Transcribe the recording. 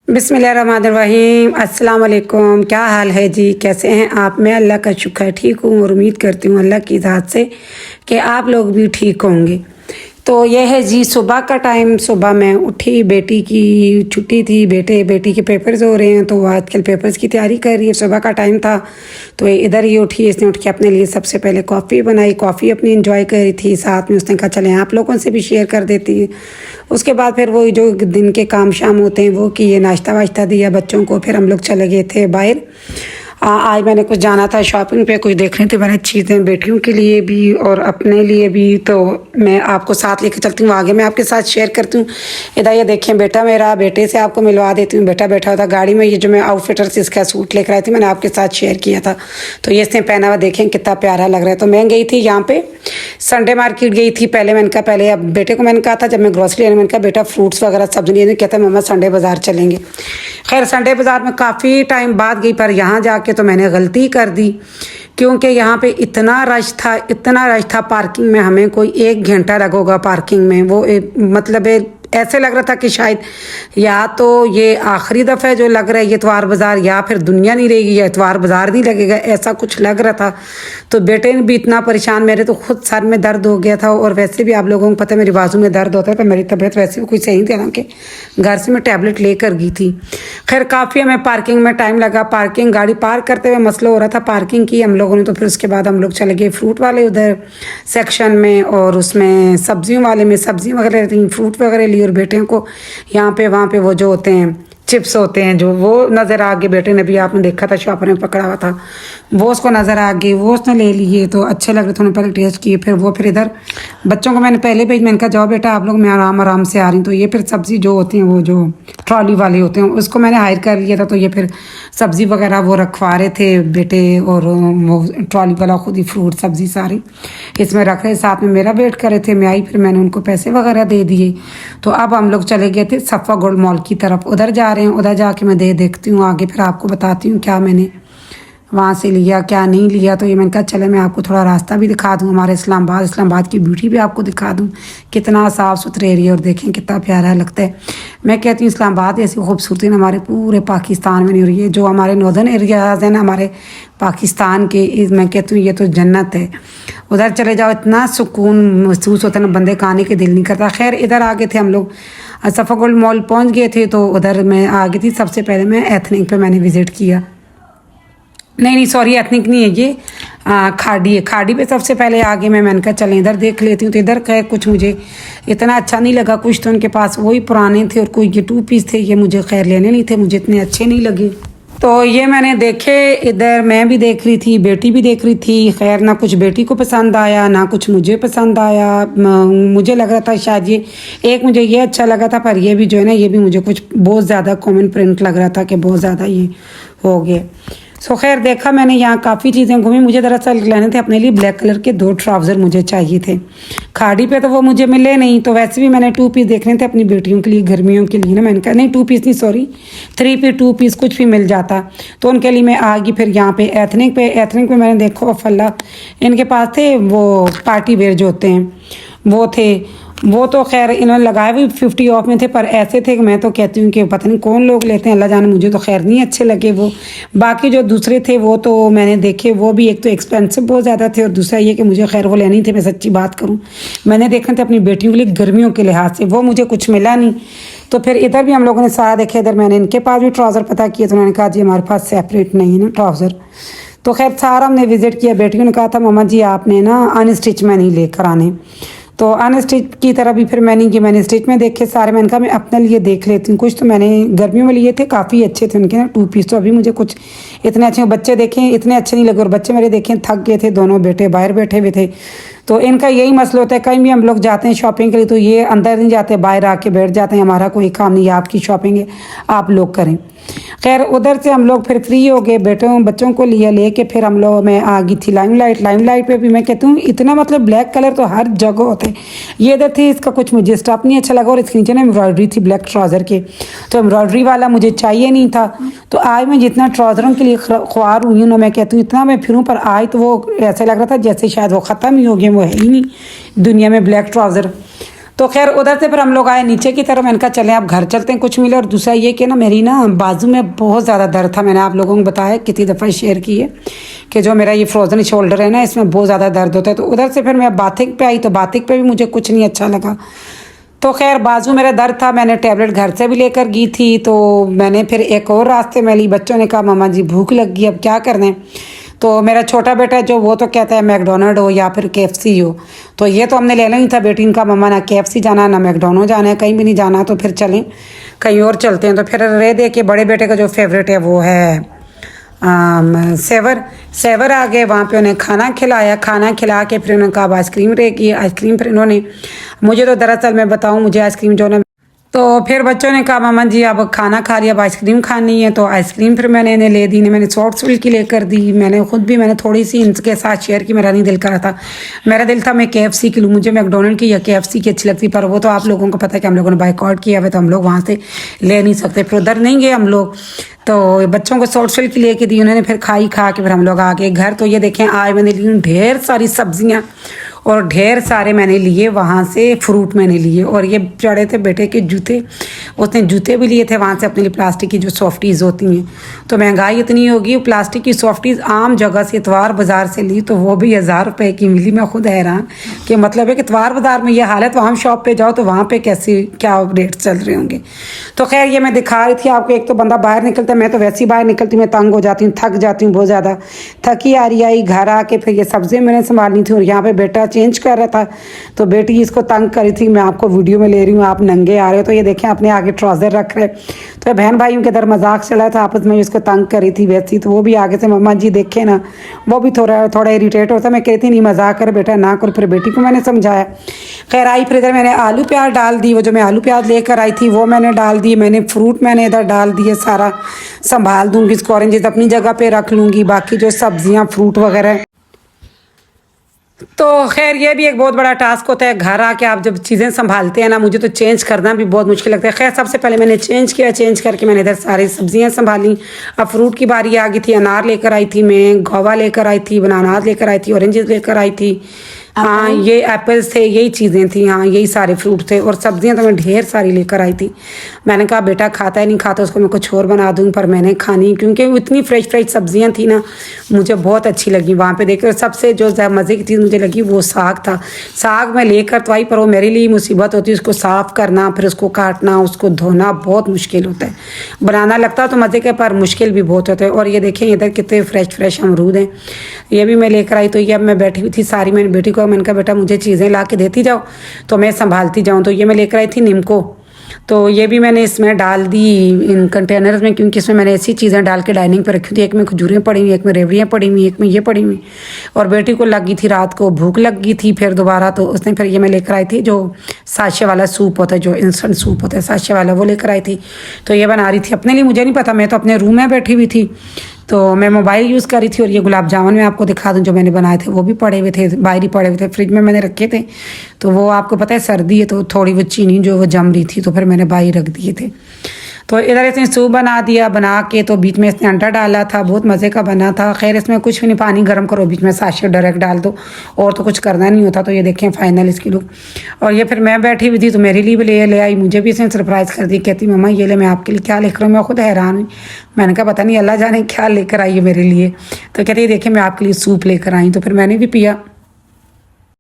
बिस्मिल्लाहिर्रहमानिर्रहीम। अस्सलाम वालेकुम। क्या हाल है जी, कैसे हैं आप? मैं अल्लाह का शुक्र है ठीक हूँ और उम्मीद करती हूँ अल्लाह की ज़ात से कि आप लोग भी ठीक होंगे। तो यह है जी सुबह का टाइम। सुबह मैं उठी, बेटी की छुट्टी थी, बेटी के पेपर्स हो रहे हैं तो वो आजकल पेपर्स की तैयारी कर रही है। सुबह का टाइम था तो इधर ही उठी, इसने उठ के अपने लिए सबसे पहले कॉफ़ी बनाई, कॉफ़ी अपनी इंजॉय कर रही थी। साथ में उसने कहा चलें आप लोगों से भी शेयर कर देती है। उसके बाद फिर वो जो दिन के काम शाम होते हैं वो किए, नाश्ता वाश्ता दिया बच्चों को, फिर हम लोग चले गए थे बाहर। आज मैंने कुछ जाना था शॉपिंग पे, कुछ देखनी थी मैंने चीज़ें बेटियों के लिए भी और अपने लिए भी, तो मैं आपको साथ लेके चलती हूँ। आगे मैं आपके साथ शेयर करती हूँ। इधर ये देखें बेटा मेरा, बेटे से आपको मिलवा देती हूँ। बेटा बैठा होता गाड़ी में, ये जो मैं आउटफिटर से इसका सूट लेकर आई थी मैंने आपके साथ शेयर किया था, तो ये इसने पहना हुआ देखें कितना प्यारा लग रहा है। तो मैं गई थी यहाँ पे संडे मार्केट गई थी। पहले मैंने कहा पहले अब बेटे को मैंने कहा था जब मैं ग्रोसरी लेने, मैंने कहा बेटा फ्रूट्स वगैरह सब्जी लेने, कहता मम्मा संडे बाज़ार चलेंगे। खैर संडे बाज़ार में काफ़ी टाइम बाद गई, पर यहाँ जाके तो मैंने गलती कर दी क्योंकि यहाँ पे इतना रश था पार्किंग में, हमें कोई 1 घंटा लगेगा पार्किंग में। वो मतलब ऐसे लग रहा था कि शायद या तो ये आखिरी दफ़ा जो लग रहा है ये इतवार बाज़ार, या फिर दुनिया नहीं रहेगी या इतवार बाज़ार नहीं लगेगा, ऐसा कुछ लग रहा था। तो बेटे ने भी इतना परेशान, मेरे तो खुद सर में दर्द हो गया था और वैसे भी आप लोगों को पता है मेरी बाजू में दर्द होता है, तो मेरी तबीयत वैसे भी कोई सही थी ना कि घर से मैं टैबलेट लेकर गई थी। खैर काफ़ी हमें पार्किंग में टाइम लगा, पार्किंग गाड़ी पार्क करते हुए मसला हो रहा था पार्किंग की हम लोगों ने। तो फिर उसके बाद हम लोग चले गए फ्रूट वाले उधर सेक्शन में, और उसमें सब्जियों वाले में सब्जी वगैरह थी, फ्रूट वगैरह और बेटियों को यहाँ पे वहाँ पे वो जो होते हैं चिप्स होते हैं जो, वो नज़र आ गए। बेटे ने भी आपने देखा था शॉपर में पकड़ा हुआ था, वो उसको नज़र आ गए, वो उसने ले लिए तो अच्छे लग रहे थे, उन्होंने पहले टेस्ट किए। फिर वो फिर इधर बच्चों को मैंने पहले भेज, मैंने कहा जाओ बेटा आप लोग, मैं आराम से आ रही हूँ। तो ये फिर सब्ज़ी जो होती हैं वो जो ट्रॉली वाले होते हैं उसको मैंने हायर कर लिया था, तो ये फिर सब्ज़ी वगैरह वो रखवा रहे थे बेटे, और वो ट्रॉली वाला खुद ही फ्रूट सब्ज़ी सारी इसमें रख रहे, साथ में मेरा वेट कर रहे थे। मैं आई, फिर मैंने उनको पैसे वगैरह दे दिए। तो अब हम लोग चले गए थे सफ़ा गोल्ड मॉल की तरफ, उधर जा रहे हैं। उधर जाके मैं देखती हूँ आगे, फिर आपको बताती हूँ क्या मैंने वहाँ से लिया क्या नहीं लिया। तो ये मैंने कहा चले मैं आपको थोड़ा रास्ता भी दिखा दूँ, हमारे इस्लामाबाद की ब्यूटी भी आपको दिखा दूँ, कितना साफ़ सुथरे एरिया और देखें कितना प्यारा लगता है। मैं कहती हूँ इस्लामाबाद ऐसी खूबसूरती हमारे पूरे पाकिस्तान में नहीं हो रही है। जो हमारे नॉर्दर्न एरियाज़ हैं ना हमारे पाकिस्तान के, मैं कहती हूँ ये तो जन्नत है। उधर चले जाओ इतना सुकून महसूस होता है ना, बंदे का आने के दिल नहीं करता। खैर इधर आगे थे हम लोग, सफ़ा गोल्ड मॉल पहुँच गए थे, तो उधर मैं आ गई थी। सबसे पहले मैं एथनिक पे मैंने विज़िट किया, नहीं सॉरी एथनिक नहीं है ये, खाड़ी है। खाड़ी पे सबसे पहले आगे मैंने कहा चलें इधर देख लेती हूँ। तो इधर खैर कुछ मुझे इतना अच्छा नहीं लगा, कुछ तो उनके पास वही पुराने थे और कोई ये 2 पीस थे, ये मुझे खैर लेने नहीं थे, मुझे इतने अच्छे नहीं लगे। तो ये मैंने देखे, इधर मैं भी देख रही थी, बेटी भी देख रही थी। खैर ना कुछ बेटी को पसंद आया ना कुछ मुझे पसंद आया। मुझे लग रहा था शायद ये एक मुझे ये अच्छा लगा था, पर ये भी जो है ना ये भी मुझे कुछ बहुत ज़्यादा कॉमन प्रिंट लग रहा था कि बहुत ज़्यादा ये हो गया। सो खैर देखा मैंने यहाँ काफ़ी चीज़ें घूमी। मुझे दरअसल लेने थे अपने लिए ब्लैक कलर के 2 ट्राउज़र मुझे चाहिए थे। खाड़ी पे तो वो मुझे मिले नहीं, तो वैसे भी मैंने 2 पीस देखने थे अपनी बेटियों के लिए, गर्मियों के लिए ना। मैंने कहा नहीं 2 पीस नहीं सॉरी 3 पीस 2 पीस कुछ भी मिल जाता तो उनके लिए मैं आ गई। फिर यहाँ पे एथनिक पे मैंने देखो फल्ला इनके पास थे वो पार्टी वेयर जो होते हैं वो थे। वो तो खैर इन्होंने लगाए हुए 50 ऑफ में थे, पर ऐसे थे कि मैं तो कहती हूँ कि पता नहीं कौन लोग लेते हैं, अल्लाह जाने। मुझे तो खैर नहीं अच्छे लगे वो। बाकी जो दूसरे थे वो तो मैंने देखे, वो भी एक तो एक्सपेंसिव बहुत ज़्यादा थे और दूसरा ये कि मुझे खैर वो लेने थे। मैं सच्ची बात करूँ मैंने देखे थे अपनी बेटियों के लिए गर्मियों के लिहाज से, वो मुझे कुछ मिला नहीं। तो फिर इधर भी हम लोगों ने सारा देखे। इधर मैंने इनके पास भी ट्राउज़र पता किया, तो उन्होंने कहा जी हमारे पास सेपरेट नहीं है ना ट्राउज़र। तो खैर सारा हमने विज़िट किया। बेटियों ने कहा था मम्मा जी आपने ना अनस्टिच में नहीं लेकर आने, तो अनस्टिच की तरह भी फिर मैंने स्टिच में देखे सारे। मैंने कहा मैं अपने लिए देख लेती हूँ कुछ। तो मैंने गर्मियों में लिए थे, काफ़ी अच्छे थे उनके ना 2 पीस। तो अभी मुझे कुछ इतने अच्छे बच्चे देखें इतने अच्छे नहीं लगे, और बच्चे मेरे देखें थक गए थे, दोनों बेटे बाहर बैठे हुए थे। तो इनका यही मसला होता है, कहीं भी हम लोग जाते हैं शॉपिंग के लिए तो ये अंदर नहीं जाते, बाहर आके बैठ जाते हैं, हमारा कोई काम नहीं है, आपकी शॉपिंग है आप लोग करें। खैर उधर से हम लोग फिर फ्री हो गए, बच्चों को लिया लेके फिर हम लोग मैं आ गई थी लाइमलाइट पे भी। मैं कहती हूँ इतना मतलब ब्लैक कलर तो हर जगह होते हैं। ये इधर थी, इसका कुछ मुझे स्टफ नहीं अच्छा लगा और इसके नीचे ना एम्ब्रॉयडरी थी ब्लैक ट्राउज़र के, तो एम्ब्रॉयडरी वाला मुझे चाहिए नहीं था। तो आज मैं जितना ट्राउज़रों के लिए ख्वार हुई हूँ, मैं कहती हूँ इतना मैं फिरूँ, पर आज तो वो ऐसा लग रहा था जैसे शायद वो ख़त्म ही हो गए, वो है ही नहीं दुनिया में ब्लैक ट्राउज़र। तो खैर उधर से फिर हम लोग आए नीचे की तरफ। मैंने कहा चलें आप घर चलते हैं, कुछ मिले। और दूसरा ये कि ना मेरी ना बाजू में बहुत ज़्यादा दर्द था। मैंने आप लोगों को बताया कितनी दफ़ा शेयर की है कि जो मेरा ये फ्रोज़न शोल्डर है ना, इसमें बहुत ज़्यादा दर्द होता है। तो उधर से फिर मैं बाथिक पे आई, तो बाथिक पे भी मुझे कुछ नहीं अच्छा लगा। तो खैर बाजू मेरा दर्द था, मैंने टैबलेट घर से भी लेकर गई थी। तो मैंने फिर एक और रास्ते में ली। बच्चों ने कहा मम्मा जी भूख लग गई, अब क्या करने। तो मेरा छोटा बेटा जो वो तो कहता है मैकडोनल्ड हो या फिर KFC हो। तो ये तो हमने लेना ही था। बेटी इनका मम्मा ना KFC जाना ना मैकडोनल्ड जाना है, कहीं भी नहीं जाना। तो फिर चलें कहीं और चलते हैं। तो फिर रह दे के बड़े बेटे का जो फेवरेट है वो है सेवर आ गए। वहाँ पे उन्हें खाना खिलाया। खाना खिला के फिर उन्होंने कहा अब आइसक्रीम रहेगी। आइसक्रीम फिर इन्होंने मुझे तो दरअसल मैं बताऊँ मुझे आइसक्रीम जो ना, तो फिर बच्चों ने कहा मामा जी अब खाना खा लिया, अब आइसक्रीम खानी है। तो आइसक्रीम फिर मैंने इन्हें ले दी। मैंने सॉफ्ट सिल्क की लेकर दी। मैंने खुद भी मैंने थोड़ी सी इनके साथ शेयर की। मेरा नहीं दिल कर रहा था, मेरा दिल था मैं KFC की लूँ। मुझे मैकडोनल्ड की या KFC की अच्छी लगती, पर वो तो आप लोगों को पता है कि हम लोगों ने बाइकआउट किया हुआ, तो हम लोग वहाँ से ले नहीं सकते। फिर उधर नहीं गए हम लोग। तो बच्चों को सॉफ्ट सिल्क की लेके दी। उन्होंने फिर खाई, खा के फिर हम लोग आ गए घर। तो ये देखें आज मैंने ली ढेर सारी सब्जियाँ और ढेर सारे मैंने लिए वहाँ से फ्रूट मैंने लिए। और ये चढ़े थे बेटे के जूते, उसने जूते भी लिए थे वहाँ से अपने लिए, प्लास्टिक की जो सॉफ्टीज़ होती हैं। तो महंगाई इतनी होगी, प्लास्टिक की सॉफ्टीज़ आम जगह से इतवार बाज़ार से ली, तो वो भी 1000 रुपये की मिली। मैं खुद हैरान कि मतलब है कि इतवार बाज़ार में ये हालत, वहाँ शॉप पे जाओ तो वहाँ पे कैसे क्या रेट चल रहे होंगे। तो खैर ये मैं दिखा रही थी आपको। एक तो बंदा बाहर निकलता है, मैं तो वैसे ही बाहर निकलती हूँ, मैं तंग हो जाती हूँ, थक जाती हूँ बहुत ज़्यादा। थकी आ रही आई घर आके फिर ये सब्ज़ी मैंने संभालनी थी। और यहाँ पे बेटा चेंज कर रहा था, तो बेटी इसको तंग करी थी। मैं आपको वीडियो में ले रही हूँ, आप नंगे आ रहे हो। तो ये देखें अपने आगे ट्राउज़र रख रहे। तो बहन भाइयों के इधर मजाक चला था आपस में, इसको तंग करी थी वैसी। तो वो भी आगे से मम्मा जी देखे ना, वो भी थोड़ा इरीटेट होता। मैं कहती नहीं मजाक कर बेटा ना कर। फिर बेटी को मैंने समझाया। खैर आई फिर इधर मैंने आलू प्याज डाल दी। वो जो मैं आलू प्याज लेकर आई थी वो मैंने डाल दी। मैंने फ्रूट मैंने इधर डाल दिए, सारा संभाल दूंगी इसको, ऑरेंजेस अपनी जगह पे रख लूँगी, बाकी जो सब्जियाँ फ्रूट वगैरह। तो खैर ये भी एक बहुत बड़ा टास्क होता है। घर आके आप जब चीज़ें संभालते हैं ना, मुझे तो चेंज करना भी बहुत मुश्किल लगता है। खैर सबसे पहले मैंने चेंज किया, चेंज करके मैंने इधर सारी सब्जियां संभाली। अब फ्रूट की बारी आ गई थी। अनार लेकर आई थी मैं, गोवा लेकर आई थी, बनानास लेकर आई थी, ऑरेंजेस लेकर आई थी। हाँ ये एप्पल्स थे, यही चीज़ें थी। हाँ यही सारे फ्रूट थे। और सब्जियां तो मैं ढेर सारी लेकर आई थी। मैंने कहा बेटा खाता है नहीं खाता, उसको मैं कुछ और बना दूँ, पर मैंने खानी क्योंकि इतनी फ्रेश सब्जियां थी ना, मुझे बहुत अच्छी लगी वहाँ पे देख कर। सबसे जो मज़े की चीज़ मुझे लगी वो साग था। साग मैं लेकर तो आई, पर वो मेरे लिए मुसीबत होती है। उसको साफ़ करना, फिर उसको काटना, उसको धोना बहुत मुश्किल होता है। बनाना लगता तो मज़े के, पर मुश्किल भी बहुत होता है। और ये देखें इधर कितने फ्रेश अमरूद हैं, ये भी मैं लेकर आई। तो ये अब मैं बैठी हुई थी सारी, मैंने बेटी को मैंने कहा बेटा मुझे चीज़ें ला के देती जाओ तो मैं संभालती जाऊँ। तो ये मैं लेकर आई थी नीमको। तो ये भी मैंने इसमें डाल दी इन कंटेनर्स में, क्योंकि इसमें मैंने ऐसी चीज़ें डाल के डाइनिंग पर रखी थी। एक में खजूरें पड़ी हुई, एक में रेवड़ियाँ पड़ी हुई, एक में ये पड़ी हुई। और बेटी को लग गई थी रात को भूख लग गई थी फिर दोबारा, तो उसने फिर ये मैं लेकर आई थी जो साशे वाला सूप होता है, जो इंस्टेंट सूप होता है साशे वाला, वो लेकर आई थी। तो ये बना रही थी अपने लिए, मुझे नहीं पता, मैं तो अपने रूम में बैठी हुई थी। तो मैं मोबाइल यूज़ कर रही थी। और ये गुलाब जामुन मैं आपको दिखा दूं जो मैंने बनाए थे, वो भी पड़े हुए थे, बाहर ही पड़े हुए थे, फ्रिज में मैंने रखे थे। तो वो आपको पता है सर्दी है तो थोड़ी वो चीनी जो वो जम रही थी, तो फिर मैंने बाहर रख दिए थे। तो इधर इसने सूप बना दिया, बना के तो बीच में इसने अंडा डाला था, बहुत मज़े का बना था। खैर इसमें कुछ भी नहीं, पानी गर्म करो, बीच में साशे डायरेक्ट डाल दो, और तो कुछ करना नहीं होता। तो ये देखें फाइनल इसकी लुक। और ये फिर मैं बैठी हुई थी तो मेरे लिए भी ले आई, मुझे भी इसने सरप्राइज़ कर दी। कहती मम्मा ये ले मैं आपके लिए क्या लेकर आई। मैं खुद हैरान हुई, मैंने कहा पता नहीं अल्लाह जाने क्या लेकर आई है मेरे लिए। तो कहती देखिए मैं आपके लिए सूप लेकर आई। तो फिर मैंने भी पिया।